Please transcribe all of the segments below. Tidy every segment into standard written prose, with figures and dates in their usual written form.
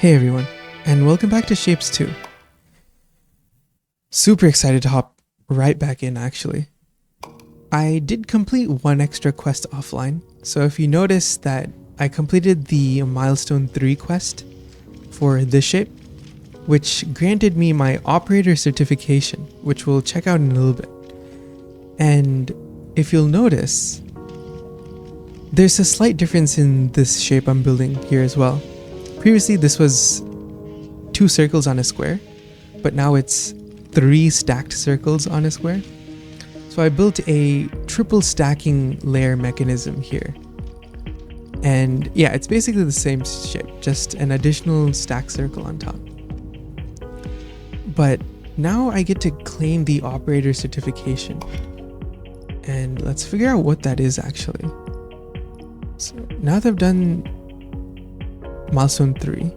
Hey everyone, and welcome back to Shapez 2. Super excited to hop right back in actually. I did complete one extra quest offline, so if you notice that I completed the milestone 3 quest for this shape, which granted me my operator certification, which we'll check out in a little bit. And if you'll notice, there's a slight difference in this shape I'm building here as well. Previously this was 2 circles on a square, but now it's 3 stacked circles on a square. So I built a triple stacking layer mechanism here. And yeah, it's basically the same shape, just an additional stack circle on top. But now I get to claim the operator certification. And let's figure out what that is actually. So now that I've done milestone 3,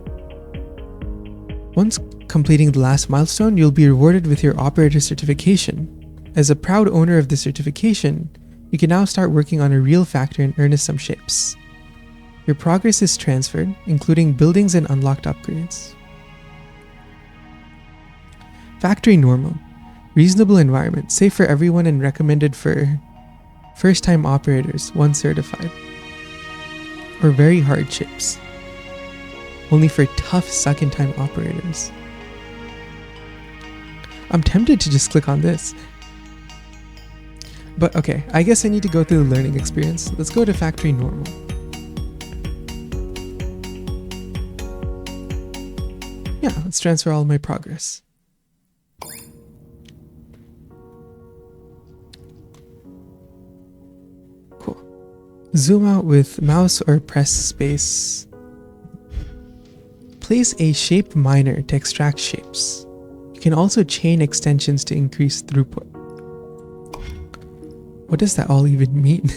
once completing the last milestone, you'll be rewarded with your operator certification. As a proud owner of the certification, you can now start working on a real factory and earn some shapes. Your progress is transferred, including buildings and unlocked upgrades. Factory normal. Reasonable environment, safe for everyone and recommended for first-time operators, 1 certified. Or very hard shapes. Only for tough second-time operators. I'm tempted to just click on this. But okay, I guess I need to go through the learning experience. Let's go to factory normal. Yeah, let's transfer all my progress. Cool. Zoom out with mouse or press space. Place a shape miner to extract shapes. You can also chain extensions to increase throughput. What does that all even mean?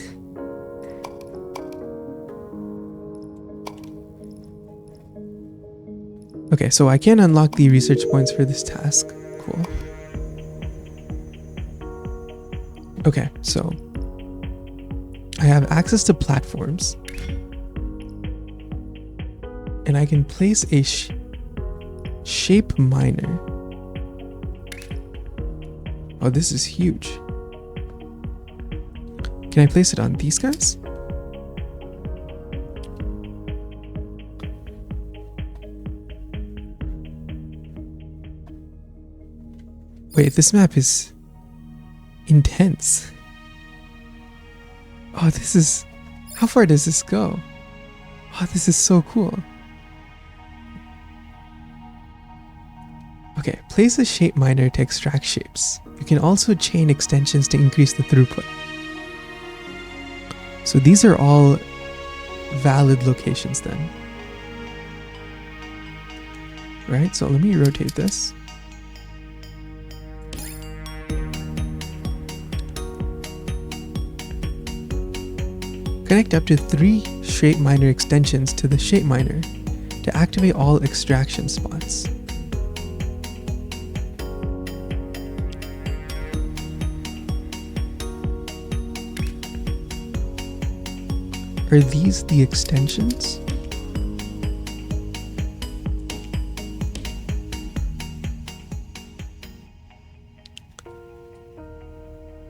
Okay, so I can unlock the research points for this task. Cool. Okay, so I have access to platforms. And I can place a shape miner. Oh, this is huge. Can I place it on these guys? Wait, this map is intense. Oh, this is... How far does this go? Oh, this is so cool. Okay, place a shape miner to extract shapes. You can also chain extensions to increase the throughput. So these are all valid locations then. Right, so let me rotate this. Connect up to 3 shape miner extensions to the shape miner to activate all extraction spots. Are these the extensions?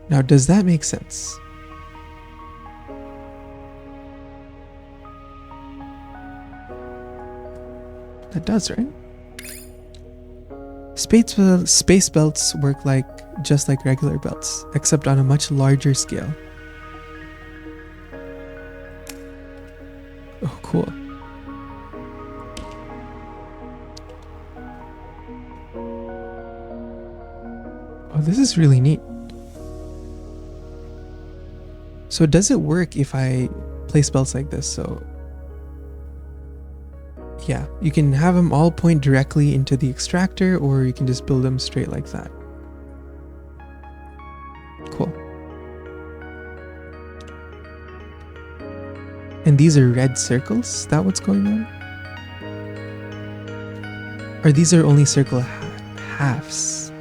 Now, does that make sense? That does, right? Space belts work just like regular belts, except on a much larger scale. Oh, cool. Oh, this is really neat. So does it work if I place belts like this? So yeah, you can have them all point directly into the extractor, or you can just build them straight like that. Cool. And these are red circles? Is that what's going on? Or these are only circle halves?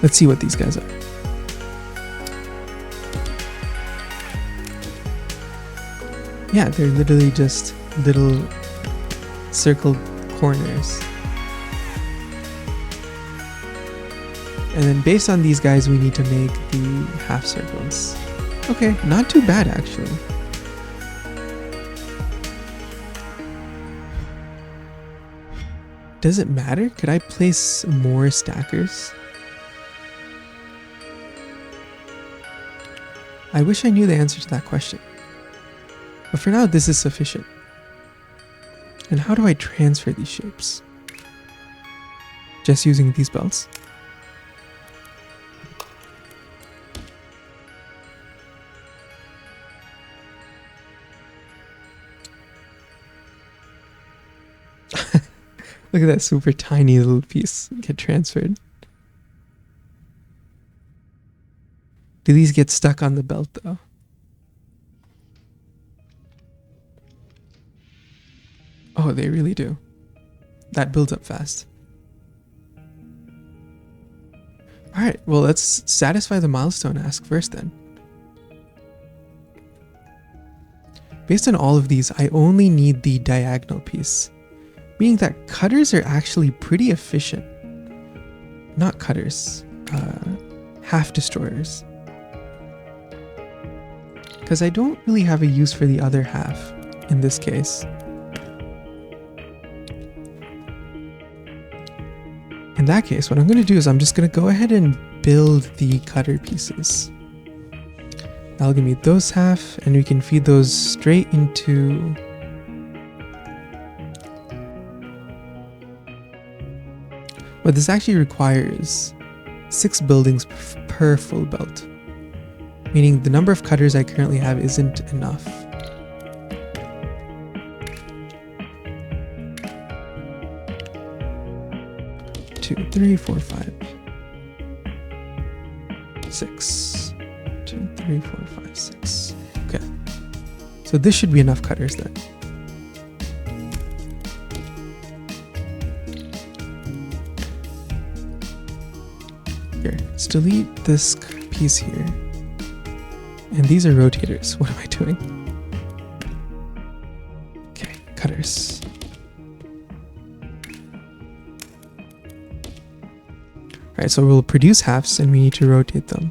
Let's see what these guys are. Yeah, they're literally just little circled corners. And then based on these guys, we need to make the half circles. Okay, not too bad actually. Does it matter? Could I place more stackers? I wish I knew the answer to that question. But for now, this is sufficient. And how do I transfer these shapes? Just using these belts? Look at that super tiny little piece get transferred. Do these get stuck on the belt though? Oh, they really do. That builds up fast. Alright, well let's satisfy the milestone ask first then. Based on all of these, I only need the diagonal piece. Meaning that cutters are actually pretty efficient. Not cutters, half destroyers. Because I don't really have a use for the other half in this case. In that case, what I'm going to do is I'm just going to go ahead and build the cutter pieces. That'll give me those half, and we can feed those straight into... But this actually requires 6 buildings per full belt. Meaning the number of cutters I currently have isn't enough. Two, 3, 4, 5, 6. 2, 3, 4, 5, 6. Okay. So this should be enough cutters then. Here, let's delete this piece here. And these are rotators. What am I doing? Okay, cutters. Alright, so we'll produce halves and we need to rotate them.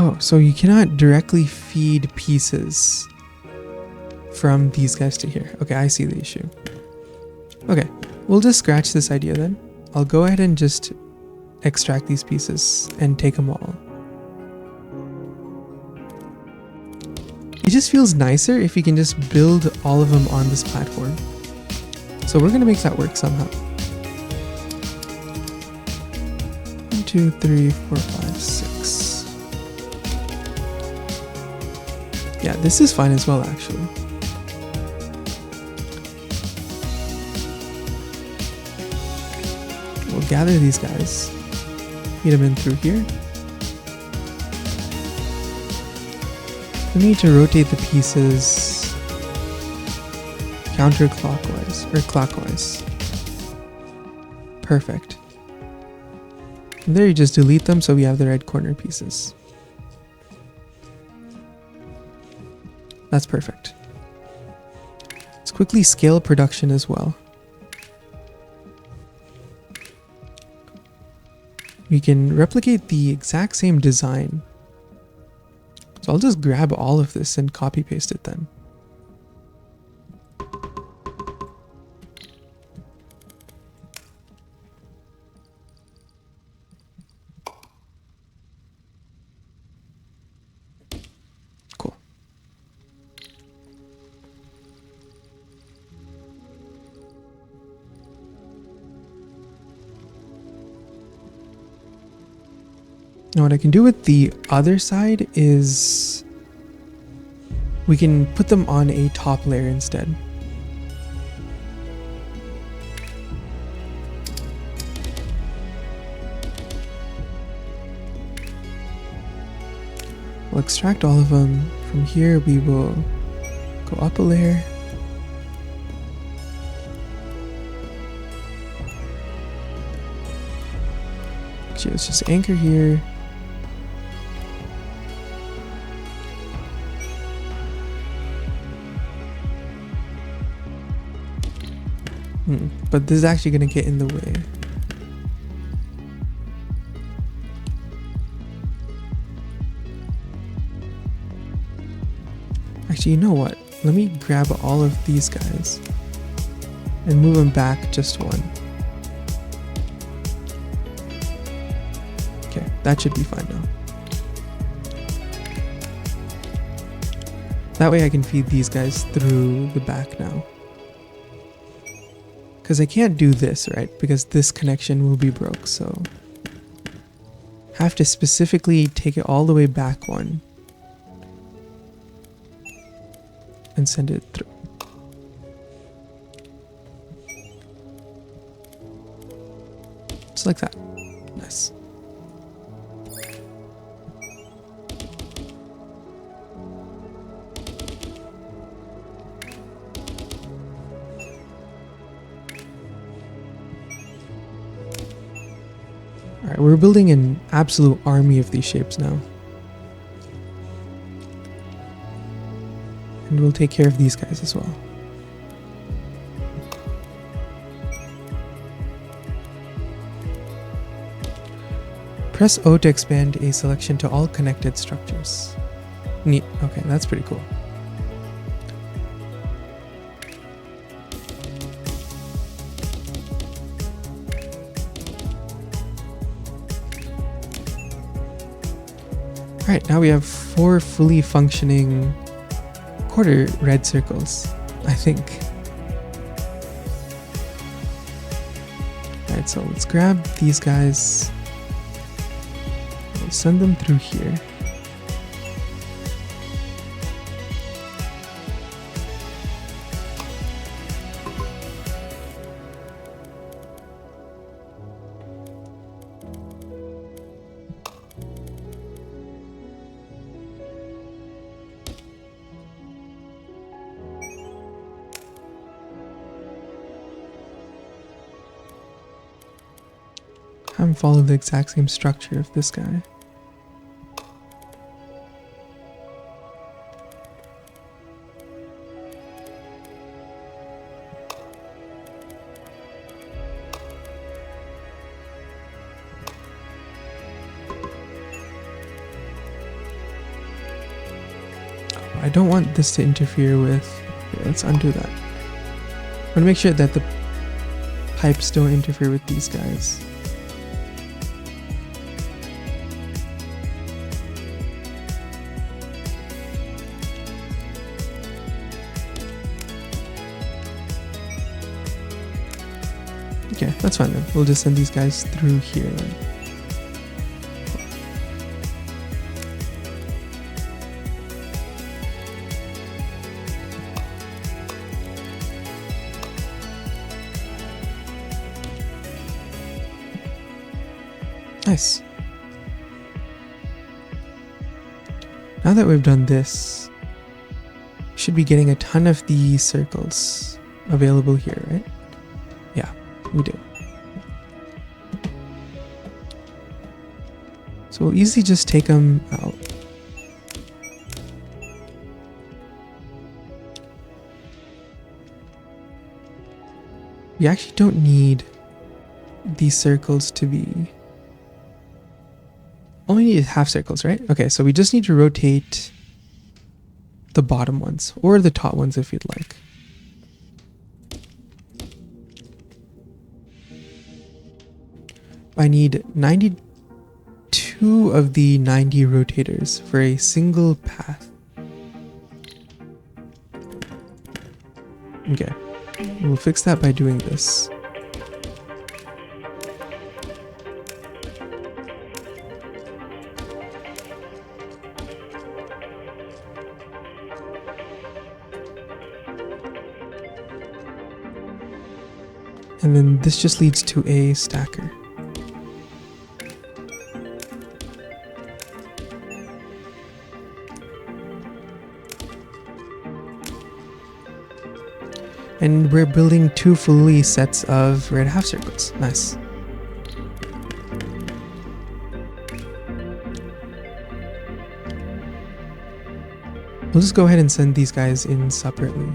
Oh, so you cannot directly feed pieces from these guys to here. Okay, I see the issue. Okay, we'll just scratch this idea then. I'll go ahead and just extract these pieces and take them all. It just feels nicer if you can just build all of them on this platform. So we're gonna make that work somehow. 1, 2, 3, 4, 5, 6. Yeah, this is fine as well, actually. We'll gather these guys, feed them in through here. We need to rotate the pieces counterclockwise, or clockwise. Perfect. And there you just delete them so we have the red corner pieces. That's perfect. Let's quickly scale production as well. We can replicate the exact same design. So I'll just grab all of this and copy paste it then. Cool. Now what I can do with the other side is we can put them on a top layer instead. We'll extract all of them. From here we will go up a layer. Actually, let's just anchor here. But this is actually going to get in the way. Actually, you know what? Let me grab all of these guys and move them back just one. Okay, that should be fine now. That way I can feed these guys through the back now. Because I can't do this, right? Because this connection will be broke, so I have to specifically take it all the way back one and send it through. Just like that. Nice. Alright, we're building an absolute army of these shapes now. And we'll take care of these guys as well. Press O to expand a selection to all connected structures. Neat. Okay, that's pretty cool. Alright, now we have 4 fully functioning quarter red circles, I think. Alright, so let's grab these guys. We'll send them through here. Have him follow the exact same structure of this guy. I don't want this to interfere with... Okay, let's undo that. I want to make sure that the pipes don't interfere with these guys. Okay, that's fine then. We'll just send these guys through here then. Nice. Now that we've done this, we should be getting a ton of these circles available here, right? Yeah, we do. So we'll easily just take them out. We actually don't need these circles to be... Only need half circles, right? Okay, so we just need to rotate the bottom ones, or the top ones if you'd like. I need 92 of the 90 rotators for a single path. Okay, we'll fix that by doing this. And then this just leads to a stacker. And we're building 2 fully sets of red half circles. Nice. We'll just go ahead and send these guys in separately.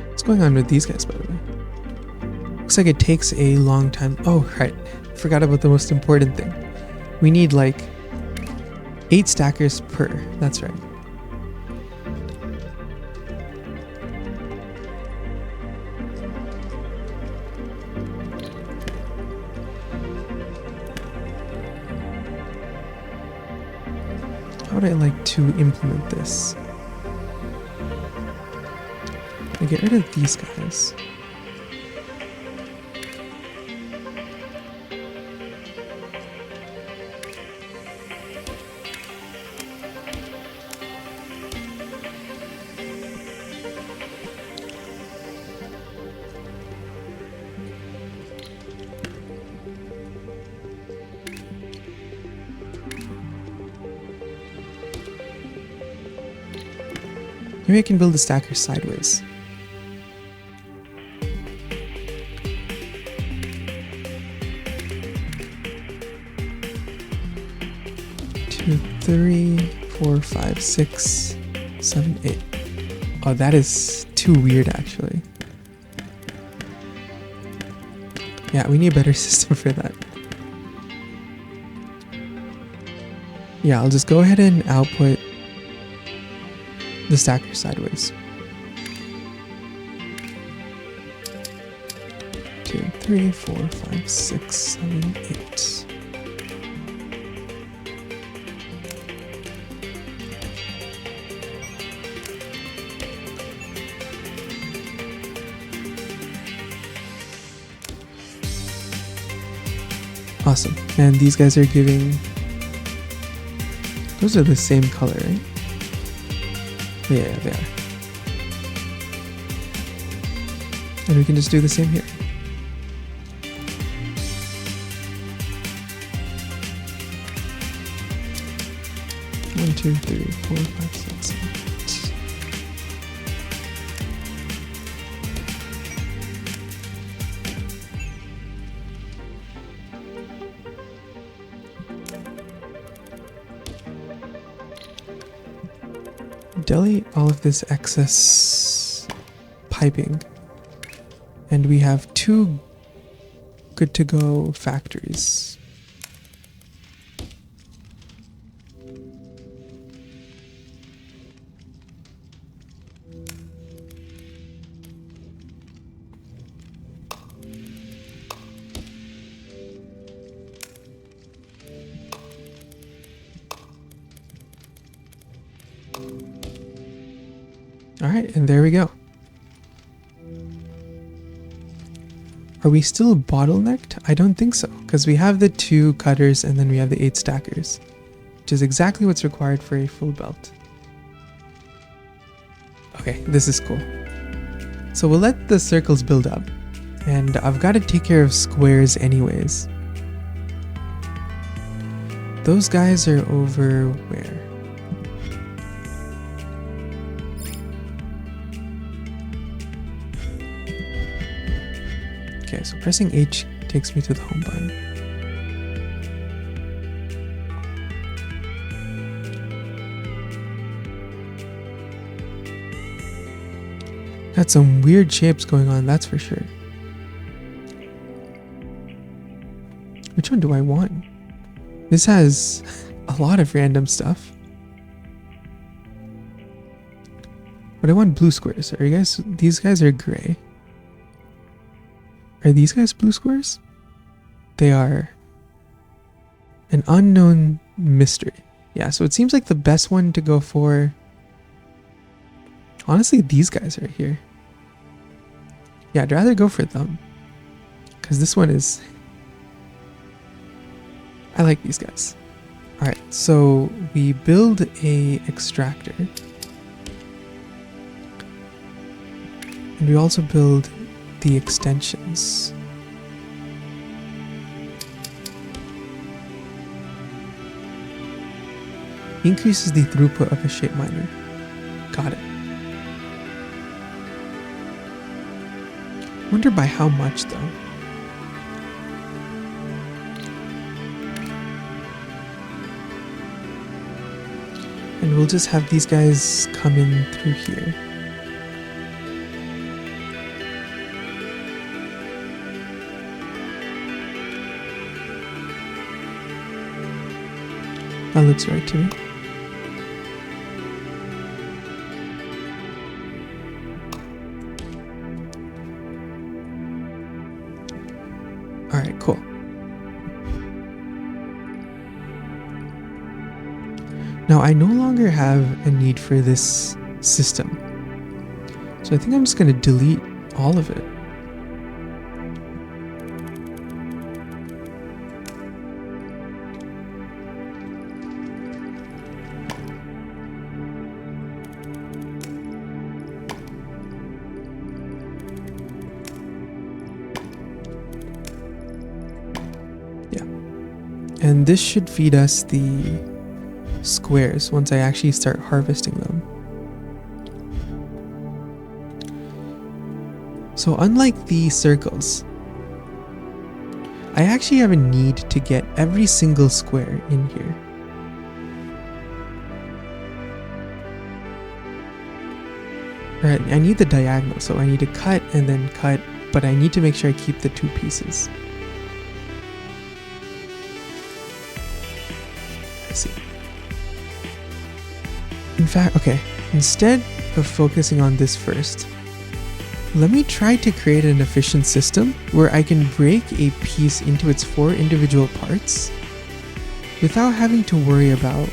What's going on with these guys, by the way? Looks like it takes a long time. Oh, right. Forgot about the most important thing. We need like 8 stackers per. That's right. How would I like to implement this? I get rid of these guys. Maybe I can build the stacker sideways. Two, 3, 4, 5, 6, 7, 8. Oh, that is too weird, actually. Yeah, we need a better system for that. Yeah, I'll just go ahead and output the stacker sideways. 2, 3, 4, 5, 6, 7, 8. Awesome. And these guys are giving... Those are the same color, right? Yeah, they are. And we can just do the same here. One, two, three, 4, 5, 6, 7, 8. Delete all of this excess piping, and we have 2 good to go factories. Alright, and there we go. Are we still bottlenecked? I don't think so, because we have the 2 cutters and then we have the 8 stackers, which is exactly what's required for a full belt. Okay, this is cool. So we'll let the circles build up, and I've got to take care of squares anyways. Those guys are over where? Okay, so pressing H takes me to the home button. Got some weird shapes going on, that's for sure. Which one do I want? This has a lot of random stuff. But I want blue squares. Are you guys? These guys are gray. Are these guys blue squares? They are. An unknown mystery. Yeah, so it seems like the best one to go for... Honestly, these guys right here. Yeah, I'd rather go for them. Because this one is... I like these guys. Alright, so we build a extractor. And we also build the extensions. Increases the throughput of a shape miner. Got it. Wonder by how much though. And we'll just have these guys come in through here. That looks right to me. Alright, cool. Now I no longer have a need for this system. So I think I'm just going to delete all of it. And this should feed us the squares once I actually start harvesting them. So unlike the circles, I actually have a need to get every single square in here. Right, I need the diagonal, so I need to cut and then cut, but I need to make sure I keep the two pieces. See. In fact, okay, instead of focusing on this first, let me try to create an efficient system where I can break a piece into its 4 individual parts without having to worry about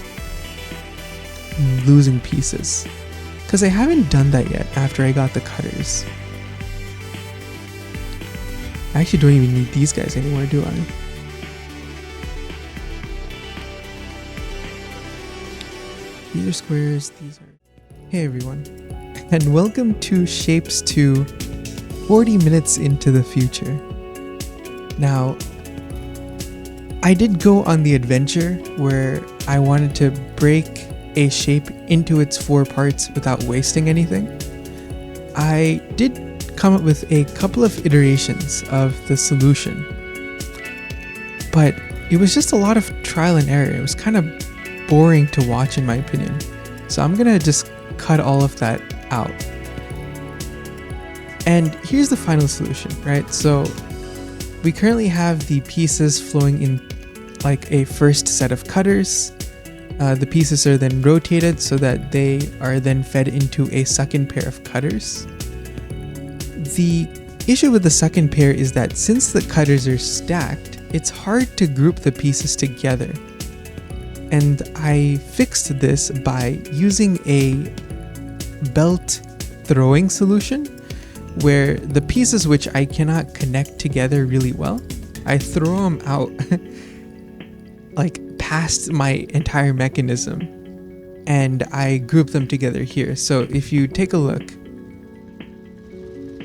losing pieces. Because I haven't done that yet after I got the cutters. I actually don't even need these guys anymore, do I? These are squares, these are... Hey everyone, and welcome to Shapes 2, 40 minutes into the future. Now, I did go on the adventure where I wanted to break a shape into its 4 parts without wasting anything. I did come up with a couple of iterations of the solution, but it was just a lot of trial and error. It was kind of boring to watch in my opinion. So I'm gonna just cut all of that out. And here's the final solution, right? So we currently have the pieces flowing in like a first set of cutters. The pieces are then rotated so that they are then fed into a second pair of cutters. The issue with the second pair is that since the cutters are stacked, it's hard to group the pieces together. And I fixed this by using a belt throwing solution where the pieces which I cannot connect together really well, I throw them out like past my entire mechanism and I group them together here. So if you take a look,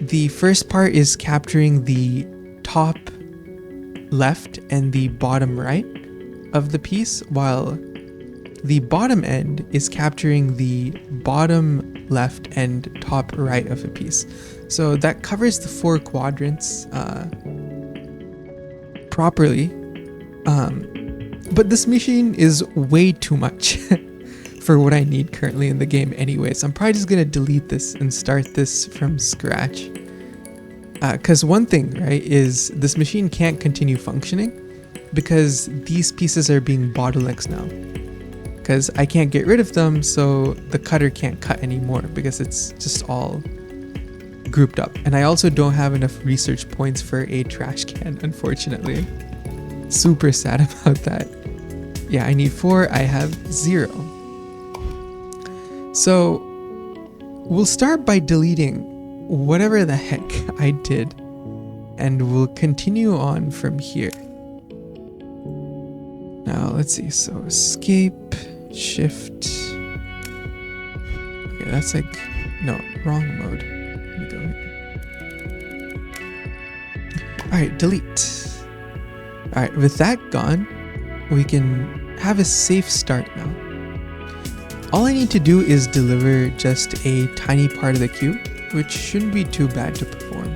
the first part is capturing the top left and the bottom right of the piece, while the bottom end is capturing the bottom left and top right of a piece. So that covers the 4 quadrants properly. But this machine is way too much for what I need currently in the game anyways. I'm probably just gonna delete this and start this from scratch. Because one thing, right, is this machine can't continue functioning because these pieces are being bottlenecks now. Because I can't get rid of them, so the cutter can't cut anymore because it's just all grouped up. And I also don't have enough research points for a trash can, unfortunately. Super sad about that. Yeah, I need 4, I have 0. So we'll start by deleting whatever the heck I did, and we'll continue on from here. Now, Now let's see. So escape, shift. Okay, that's like, no, wrong mode. Let me go here. All right, delete. All right, with that gone, we can have a safe start now. All I need to do is deliver just a tiny part of the cube, which shouldn't be too bad to perform.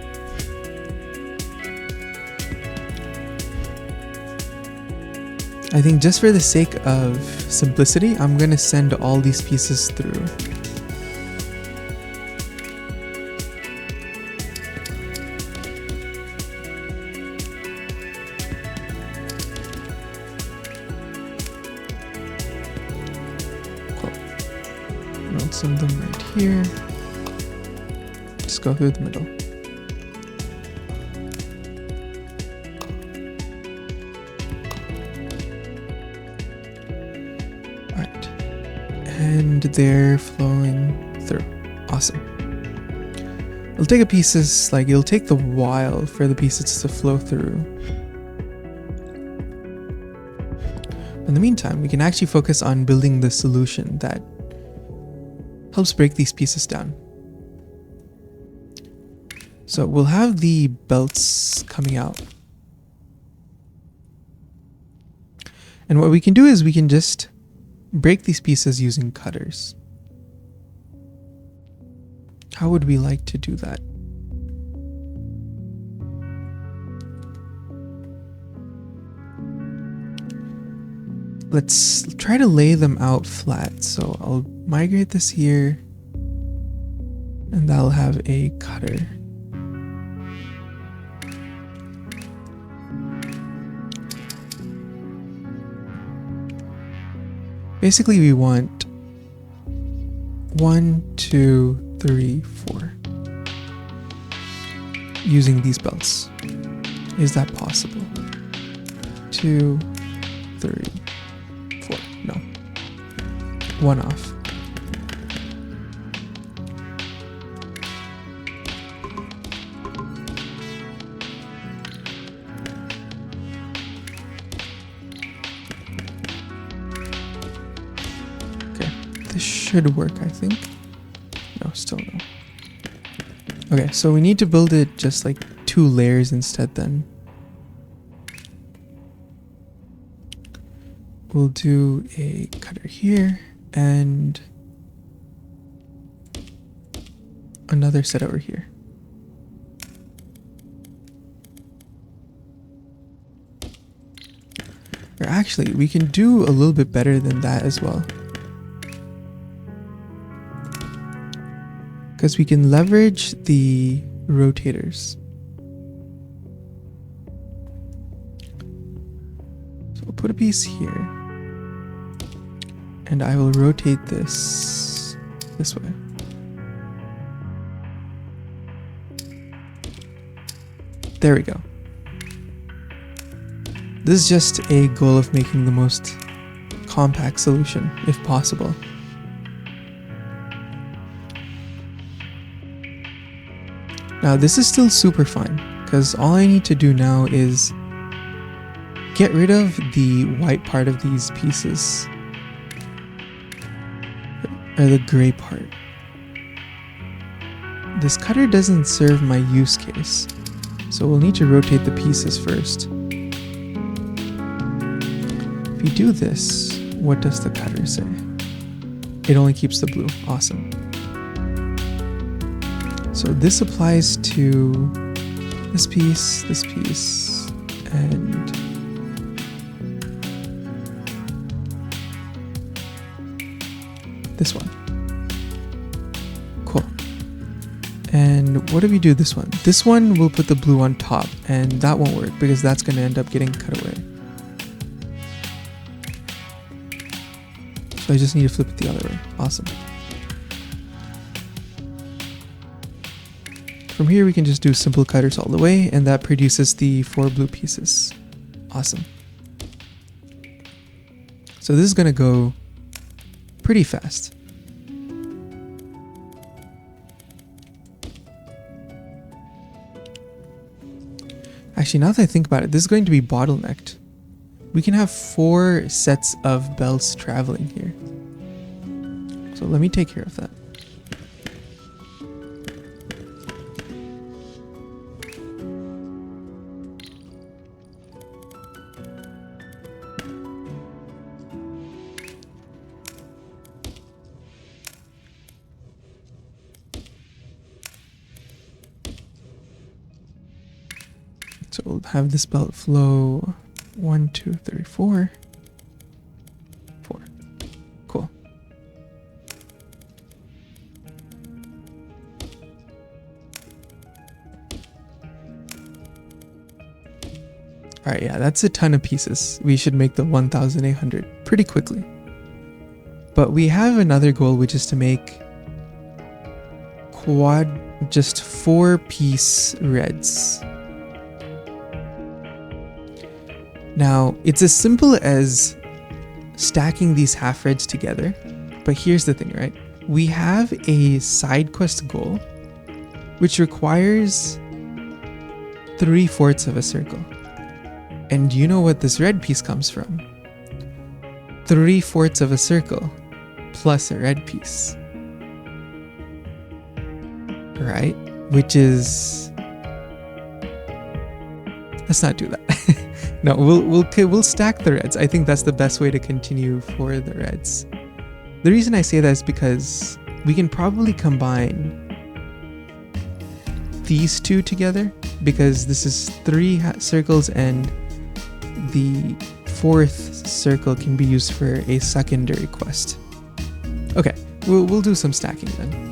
I think just for the sake of simplicity, I'm going to send all these pieces through. Send them right here. Just go through the middle. Alright. And they're flowing through. Awesome. It'll take it'll take the while for the pieces to flow through. In the meantime, we can actually focus on building the solution that helps break these pieces down. So we'll have the belts coming out. And what we can do is we can just break these pieces using cutters. How would we like to do that? Let's try to lay them out flat. So I'll migrate this here, and that'll have a cutter. Basically, we want 1, 2, 3, 4 using these belts. Is that possible? 2, 3, 4. No. 1 off. Okay, this should work, I think. No, still no. Okay, so we need to build it just like 2 layers instead then. We'll do a cutter here and another set over here. Or actually, we can do a little bit better than that as well. Because we can leverage the rotators. So we'll put a piece here. And I will rotate this way. There we go. This is just a goal of making the most compact solution, if possible. Now this is still super fine, because all I need to do now is get rid of the white part of these pieces. Or the gray part. This cutter doesn't serve my use case, so we'll need to rotate the pieces first. If you do this, what does the cutter say? It only keeps the blue. Awesome. So this applies to this piece, and this one. Cool. And what if we do this one? This one will put the blue on top, and that won't work because that's going to end up getting cut away. So I just need to flip it the other way. Awesome. From here we can just do simple cutters all the way, and that produces the 4 blue pieces. Awesome. So this is going to go pretty fast. Actually, now that I think about it, this is going to be bottlenecked. we can have 4 sets of belts traveling here. So let me take care of that. So we'll have this belt flow 1, 2, 3, 4. 4. Cool. Alright, yeah, that's a ton of pieces. We should make the 1,800 pretty quickly. But we have another goal, which is to make just 4-piece reds. Now, it's as simple as stacking these half reds together, but here's the thing, right? We have a side quest goal, which requires 3/4 of a circle. And you know what this red piece comes from? 3/4 of a circle plus a red piece. Right? Which is... Let's not do that. No, we'll stack the reds. I think that's the best way to continue for the reds. The reason I say that is because we can probably combine these two together, because this is 3 circles and the 4th circle can be used for a secondary quest. Okay, we'll do some stacking then.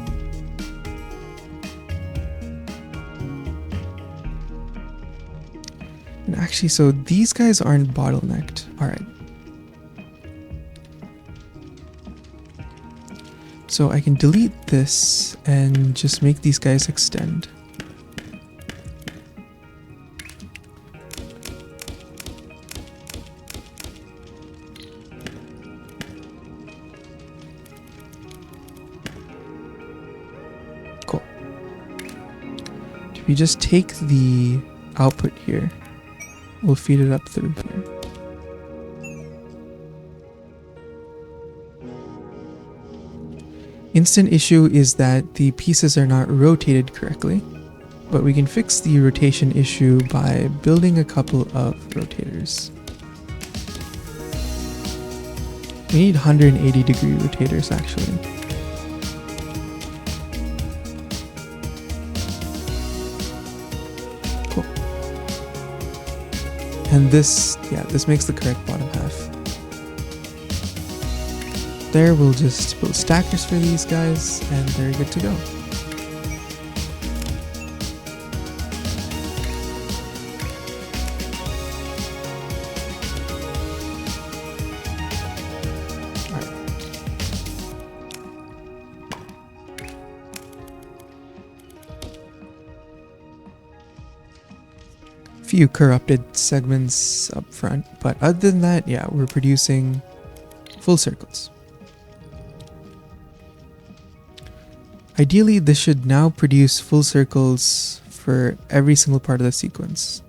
And actually, so these guys aren't bottlenecked. All right. So I can delete this and just make these guys extend. Cool. If you just take the output here, we'll feed it up through here. Instant issue is that the pieces are not rotated correctly, but we can fix the rotation issue by building a couple of rotators. We need 180-degree rotators actually. Cool. And this makes the correct bottom half. There, we'll just build stackers for these guys and they're good to go. Few corrupted segments up front, but other than that, yeah, we're producing full circles. Ideally, this should now produce full circles for every single part of the sequence.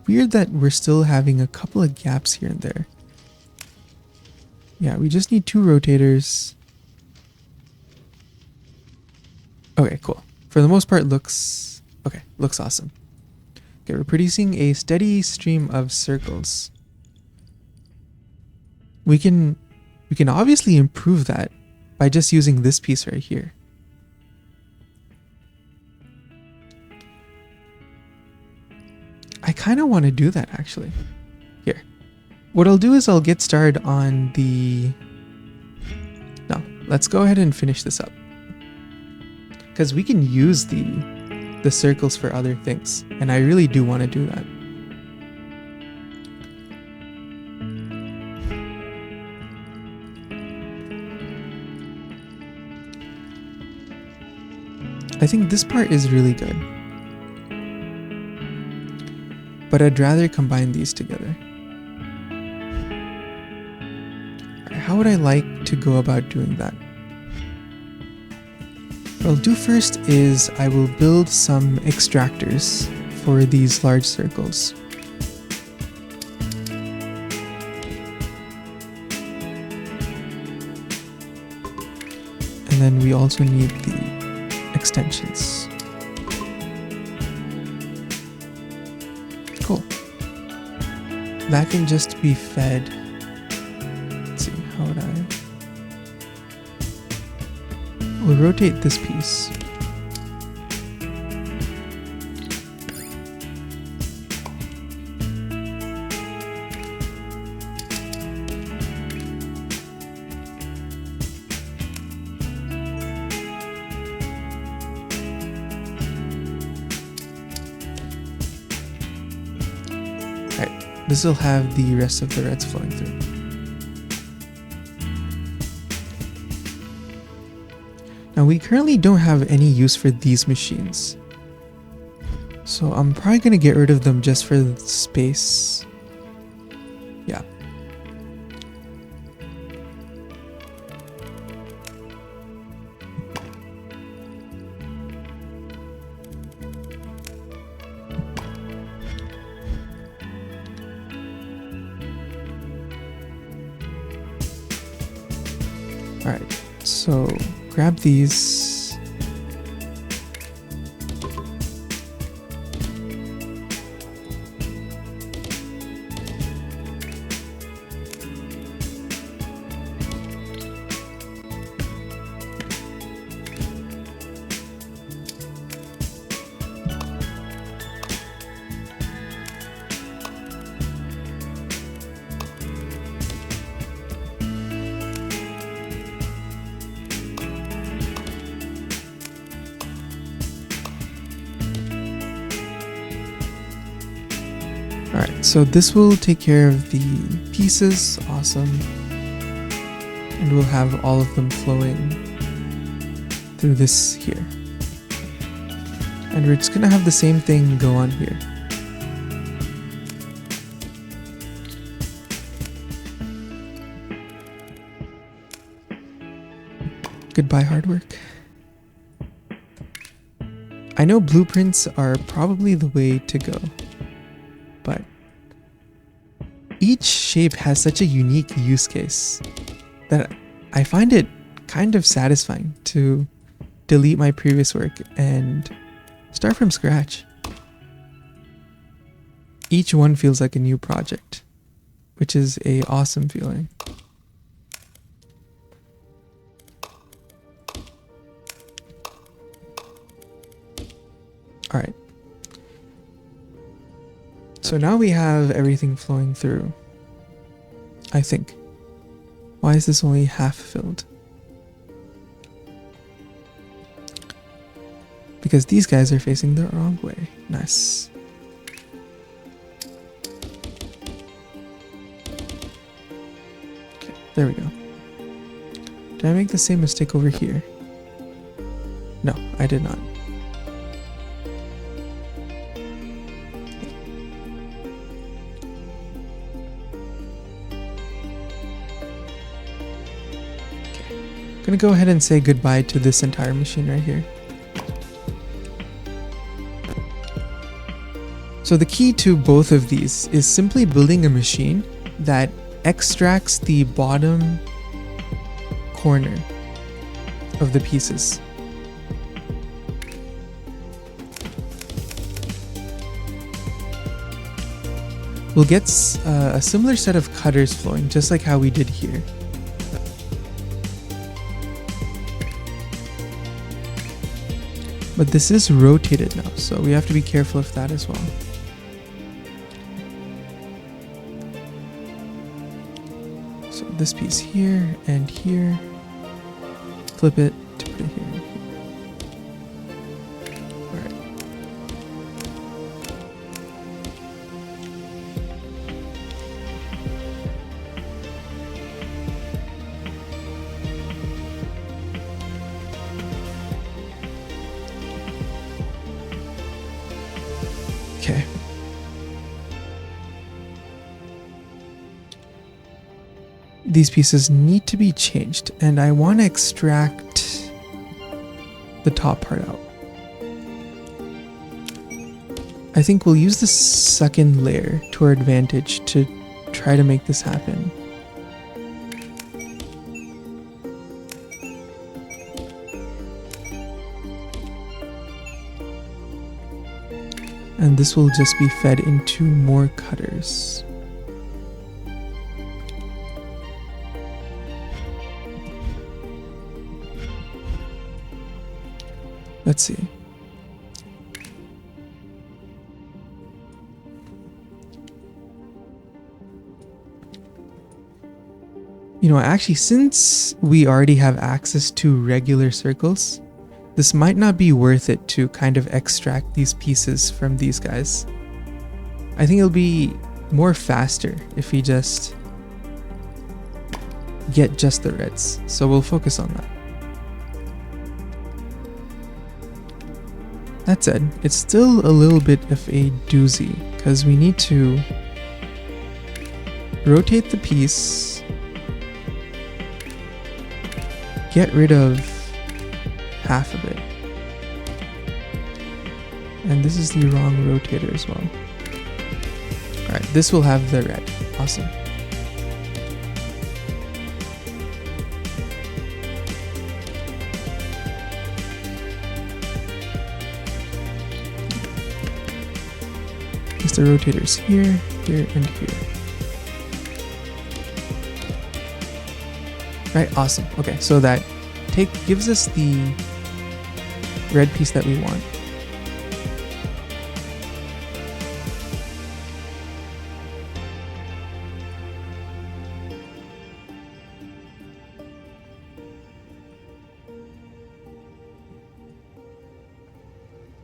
Weird that we're still having a couple of gaps here and there. Yeah, we just need 2 rotators. Okay, cool. For the most part, looks awesome. Okay, we're producing a steady stream of circles. We can obviously improve that by just using this piece right here. I kind of want to do that actually. Here. What I'll do is I'll get started on the... No, let's go ahead and finish this up. Because we can use the circles for other things, and I really do want to do that. I think this part is really good, but I'd rather combine these together. How would I like to go about doing that? What I'll do first is I will build some extractors for these large circles. And then we also need the extensions. Cool. That can just be fed. Let's see, how would I? We'll rotate this piece. This will have the rest of the reds flowing through. Now we currently don't have any use for these machines, so I'm probably going to get rid of them just for the space. Yeah. Alright, so grab these. Alright, so this will take care of the pieces, awesome. And we'll have all of them flowing through this here. And we're just gonna have the same thing go on here. Goodbye, hard work. I know blueprints are probably the way to go, but each shape has such a unique use case that I find it kind of satisfying to delete my previous work and start from scratch. Each one feels like a new project, which is an awesome feeling. Alright. So now we have everything flowing through, I think. Why is this only half filled? Because these guys are facing the wrong way. Nice. Okay, there we go. Did I make the same mistake over here? No, I did not. I'm gonna go ahead and say goodbye to this entire machine right here. So the key to both of these is simply building a machine that extracts the bottom corner of the pieces. We'll get a similar set of cutters flowing, just like how we did here. But this is rotated now, so we have to be careful of that as well. So this piece here and here, flip it to put it here and here. Alright. Okay. These pieces need to be changed, and I want to extract the top part out. I think we'll use the second layer to our advantage to try to make this happen. And this will just be fed into more cutters. Let's see. You know, actually, since we already have access to regular circles, this might not be worth it to kind of extract these pieces from these guys. I think it'll be more faster if we just get just the reds. So we'll focus on that. That said, it's still a little bit of a doozy because we need to rotate the piece, get rid of half of it. And this is the wrong rotator as well. Alright, this will have the red. Awesome. The rotators here, here, and here. Right, awesome. Okay, so that gives us the red piece that we want.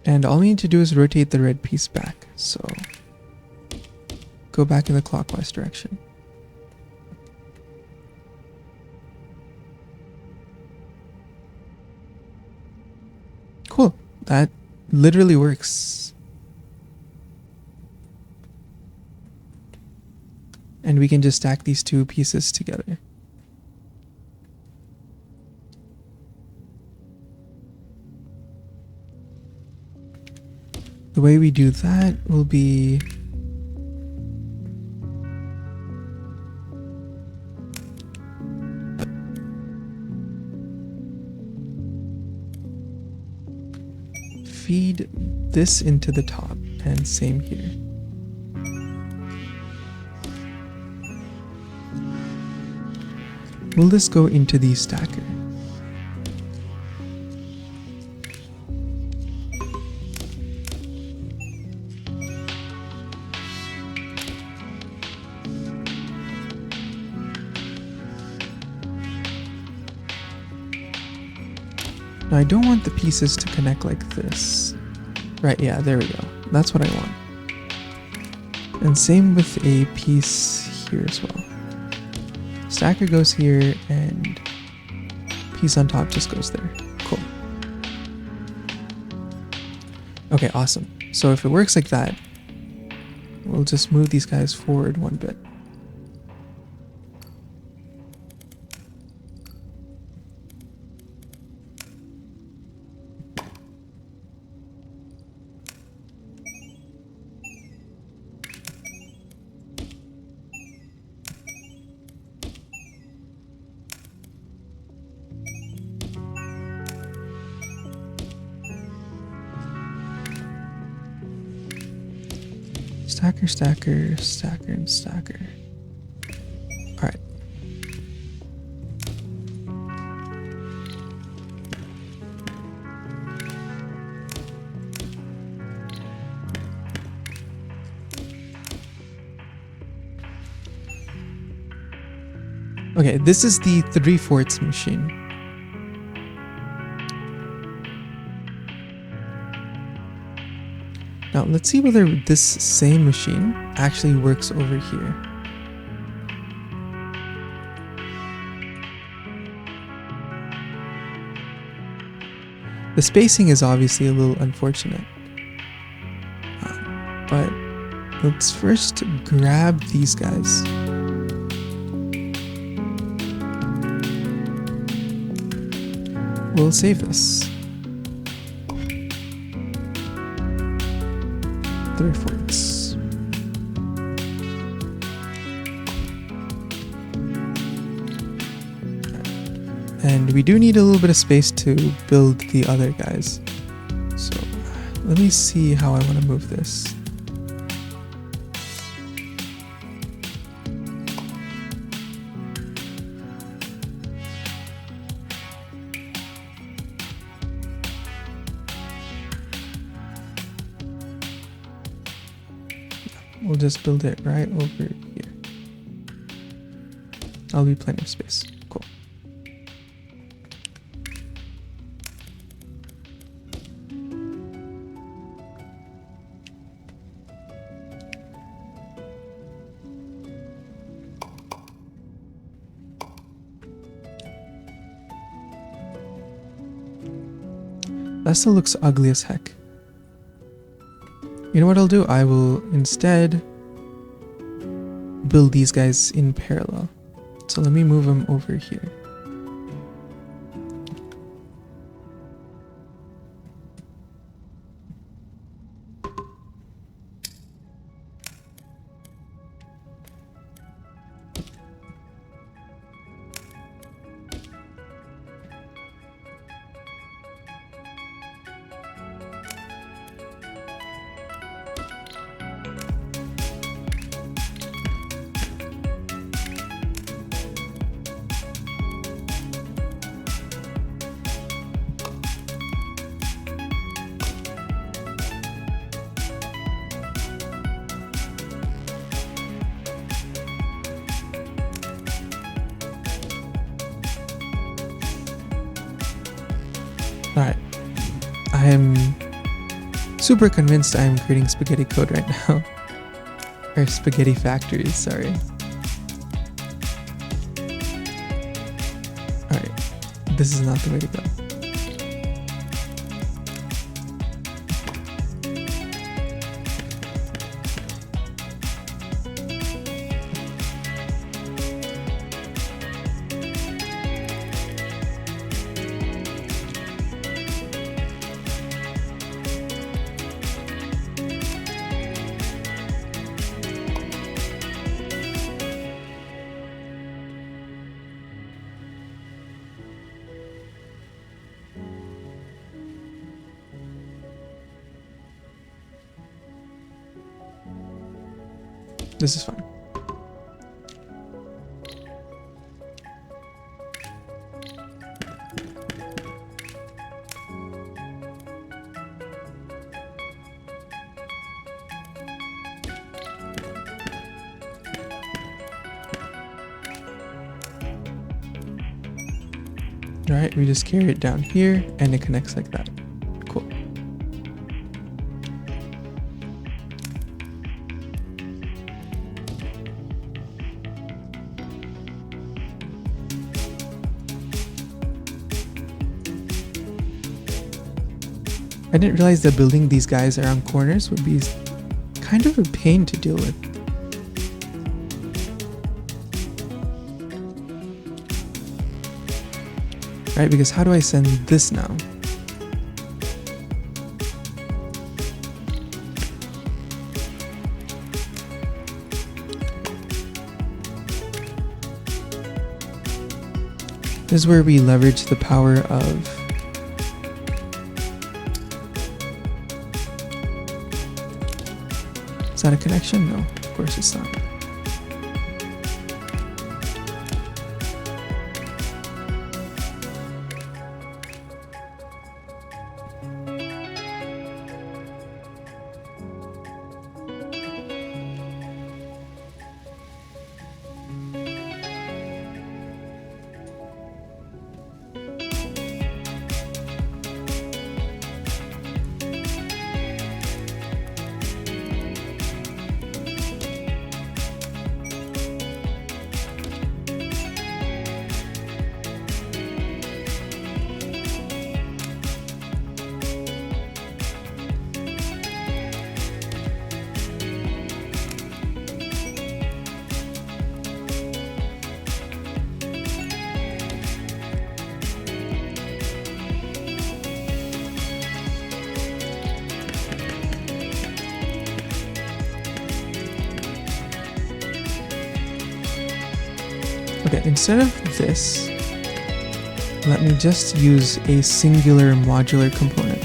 And all we need to do is rotate the red piece back. So go back in the clockwise direction. Cool. That literally works. And we can just stack these two pieces together. The way we do that will be feed this into the top, and same here. Will this go into the stacker? Now I don't want the pieces to connect like this. Right, yeah, there we go. That's what I want. And same with a piece here as well. Stacker goes here and piece on top just goes there. Cool. Okay, awesome. So if it works like that, we'll just move these guys forward one bit. Stacker, stacker, stacker, and stacker. All right. Okay, this is the 3/4 machine. Now let's see whether this same machine actually works over here. The spacing is obviously a little unfortunate, but let's first grab these guys. We'll save this. 3/4. And we do need a little bit of space to build the other guys. So let me see how I want to move this. We'll just build it right over here. That'll be plenty of space. Cool. That still looks ugly as heck. You know what I'll do? I will instead build these guys in parallel. So let me move them over here. Alright, I am super convinced I am creating spaghetti code right now. Or spaghetti factories, sorry. Alright, this is not the way to go. This is fine. Alright, we just carry it down here and it connects like that. Cool. I didn't realize that building these guys around corners would be kind of a pain to deal with. Right, because how do I send this now? This is where we leverage the power of Is that a connection? No, of course it's not. Okay, instead of this, let me just use a singular modular component,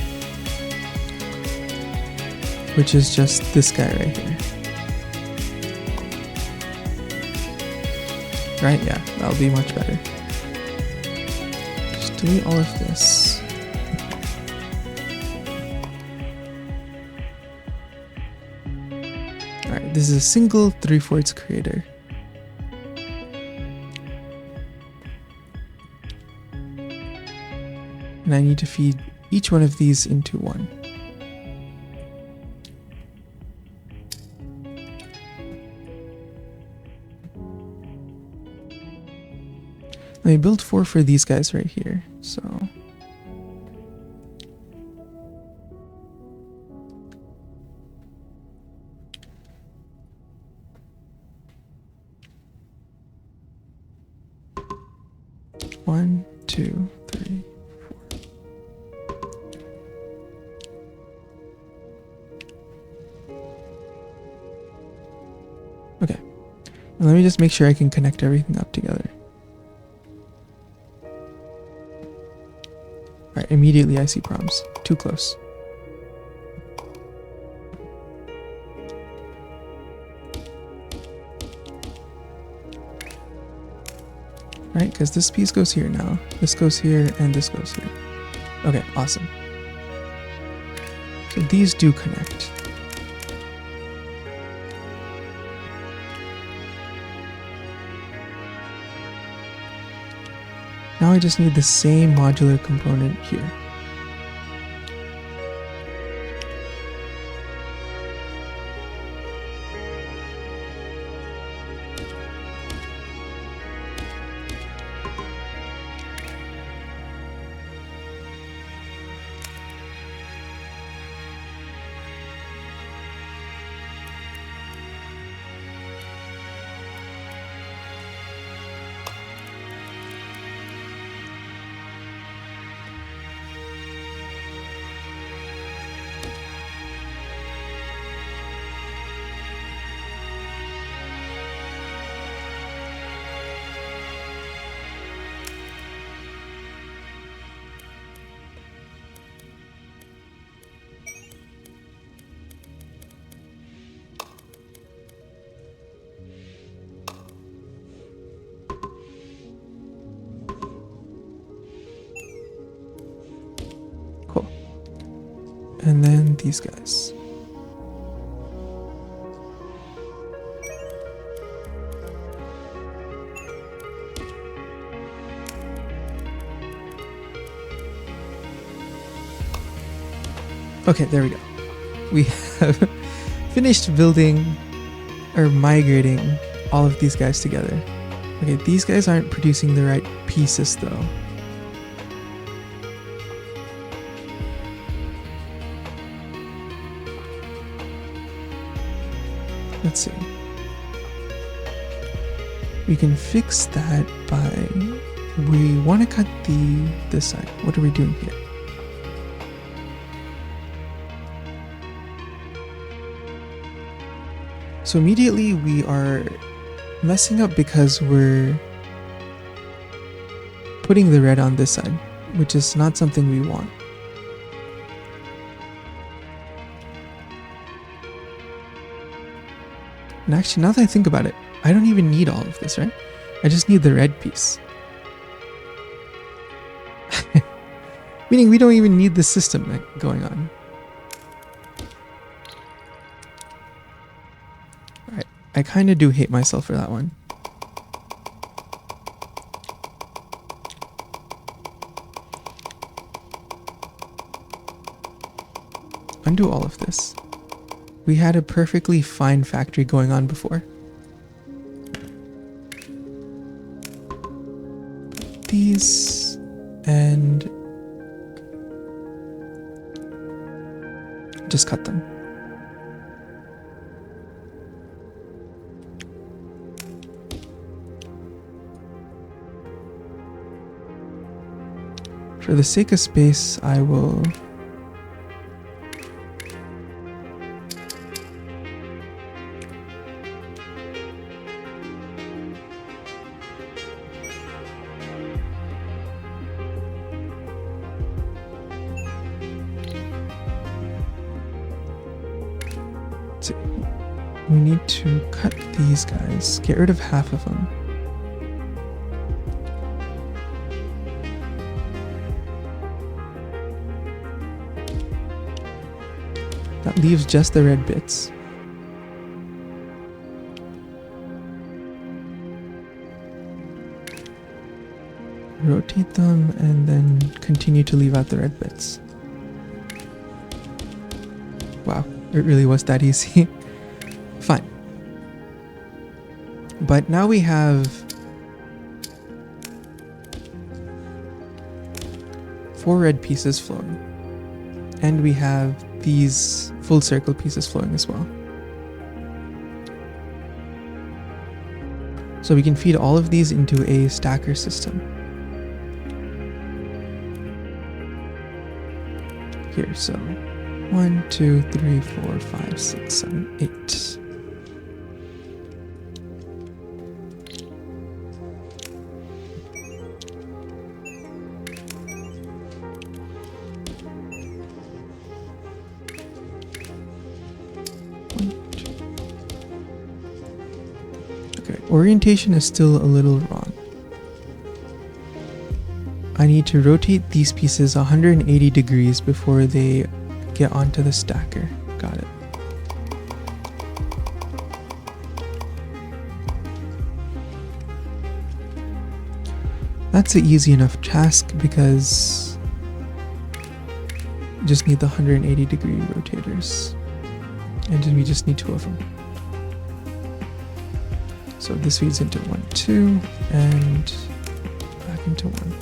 which is just this guy right here. Right, yeah, that'll be much better. Just delete all of this. Alright, this is a single 3/4 creator. And I need to feed each one of these into one. Let me build 4 for these guys right here. So one, two, three, 4. Okay. And let me just make sure I can connect everything up together. Alright, immediately I see problems. Too close. Right, because this piece goes here now. This goes here, and this goes here. Okay, awesome. So these do connect. Now I just need the same modular component here. Cool. And then these guys. Okay, there we go. We have finished building or migrating all of these guys together. Okay, these guys aren't producing the right pieces though. Let's see. We can fix that by, we want to cut this side. What are we doing here? So immediately we are messing up because we're putting the red on this side, which is not something we want. And actually, now that I think about it, I don't even need all of this, right? I just need the red piece. Meaning we don't even need the system going on. Alright, I kind of do hate myself for that one. Undo all of this. We had a perfectly fine factory going on before. These and just cut them. For the sake of space, I will So we need to cut these guys, get rid of half of them. That leaves just the red bits. Rotate them and then continue to leave out the red bits. Wow, it really was that easy. Fine. But now we have 4 red pieces flowing. And we have these full circle pieces flowing as well. So we can feed all of these into a stacker system. Here, so 1, 2, 3, 4, 5, 6, 7, 8. Okay, orientation is still a little wrong. I need to rotate these pieces 180 degrees before they get onto the stacker. Got it. That's an easy enough task because you just need the 180 degree rotators. And then we just need 2 of them. So this feeds into 1, 2, and back into 1.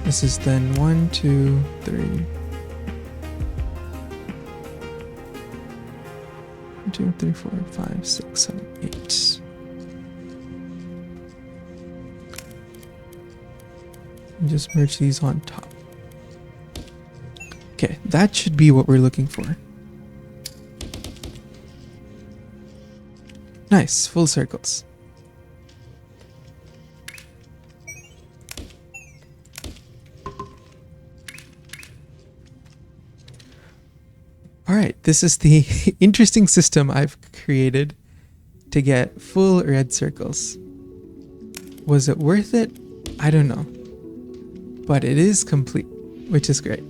This is then 1, 2, 3. 1, 2, 3, 4, 5, 6, 7, 8. And just merge these on top. Okay, that should be what we're looking for. Nice, full circles. Alright, this is the interesting system I've created to get full red circles. Was it worth it? I don't know. But it is complete, which is great.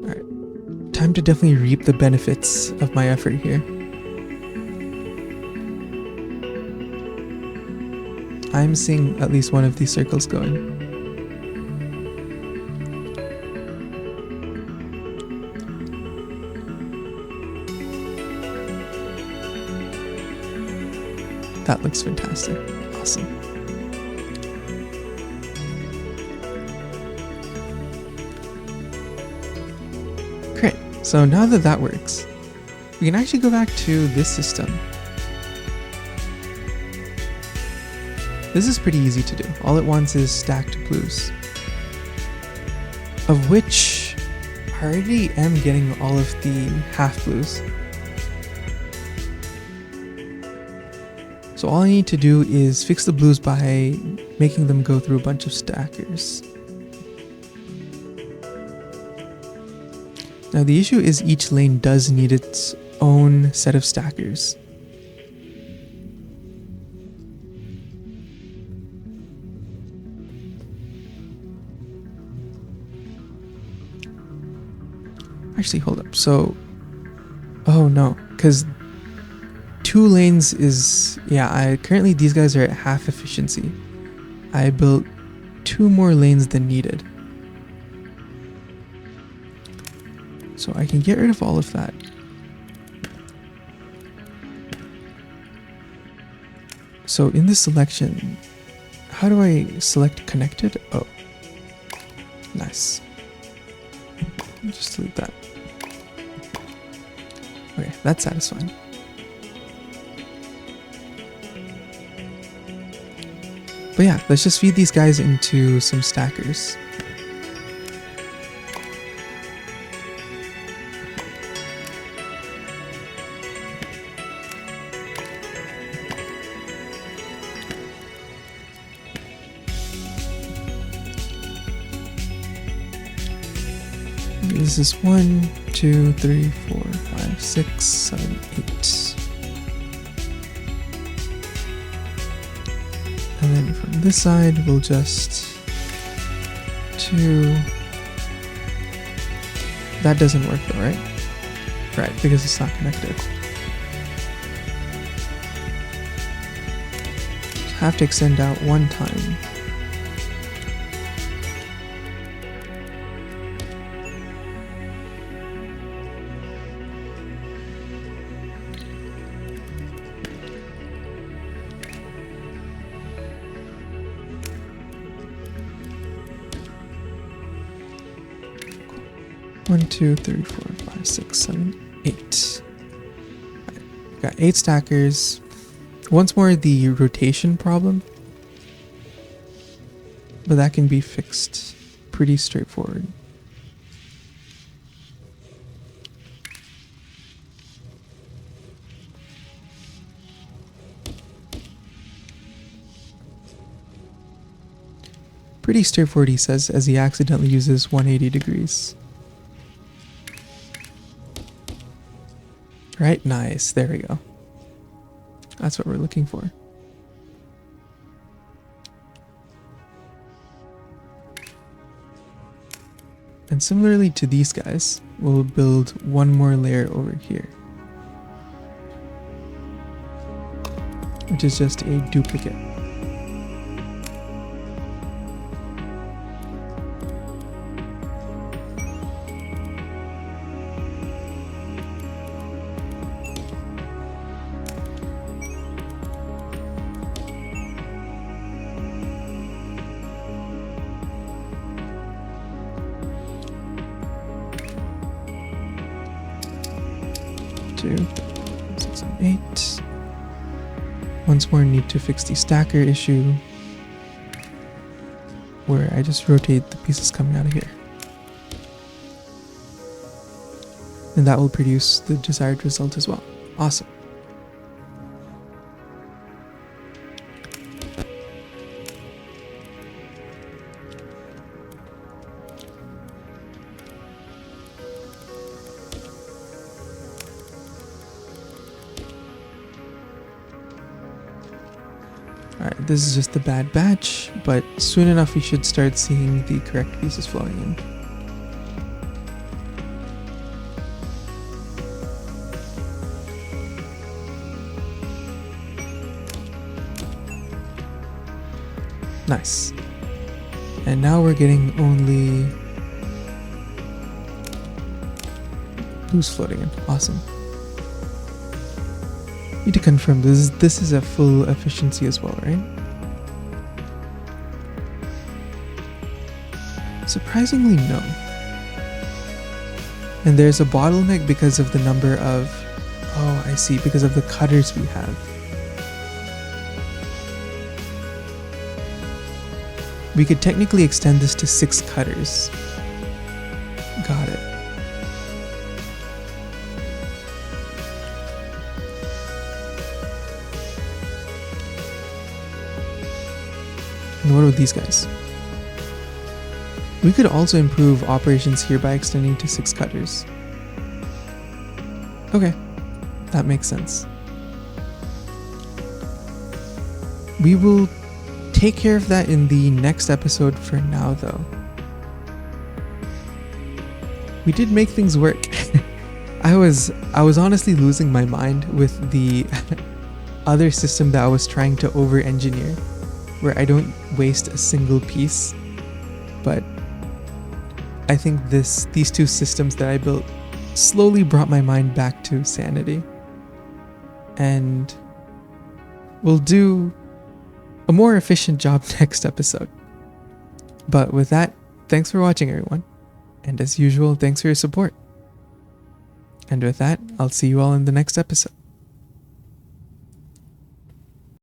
Alright, time to definitely reap the benefits of my effort here. I'm seeing at least one of these circles going. That looks fantastic. Awesome. Great. So now that that works, we can actually go back to this system. This is pretty easy to do. All it wants is stacked blues, of which I already am getting all of the half blues. So all I need to do is fix the blues by making them go through a bunch of stackers. Now the issue is each lane does need its own set of stackers. Actually, hold up. So, oh no, because 2 lanes is, yeah, currently these guys are at half efficiency. I built 2 more lanes than needed. So I can get rid of all of that. So in this selection, how do I select connected? Oh, nice. Just delete that. Okay, that's satisfying. But yeah, let's just feed these guys into some stackers. this is 1, 2, 3, 4, 5, 6, 7, 8. And then from this side, we'll just 2. That doesn't work though, right? Right, because it's not connected. So have to extend out one time. One, 2, 3, 4, 5, 6, 7, 8. Right. Got 8 stackers. Once more, the rotation problem, but that can be fixed pretty straightforward. Pretty straightforward, he says, as he accidentally uses 180 degrees. Right? Nice. There we go. That's what we're looking for. And similarly to these guys, we'll build one more layer over here, which is just a duplicate. Two, 6, and 8. Once more, need to fix the stacker issue where I just rotate the pieces coming out of here. And that will produce the desired result as well. Awesome. Alright, this is just a bad batch, but soon enough we should start seeing the correct pieces flowing in. Nice. And now we're getting only blues floating in. Awesome. Need to confirm this is a full efficiency as well, right? Surprisingly, no. And there's a bottleneck because of the number of... Oh, I see, because of the cutters we have. We could technically extend this to 6 cutters. Got it. And what about these guys? We could also improve operations here by extending to 6 cutters. Okay, that makes sense. We will take care of that in the next episode. For now though, we did make things work. I was honestly losing my mind with the other system that I was trying to over-engineer, where I don't waste a single piece. But I think these two systems that I built slowly brought my mind back to sanity. And we'll do a more efficient job next episode. But with that, thanks for watching, everyone. And as usual, thanks for your support. And with that, I'll see you all in the next episode.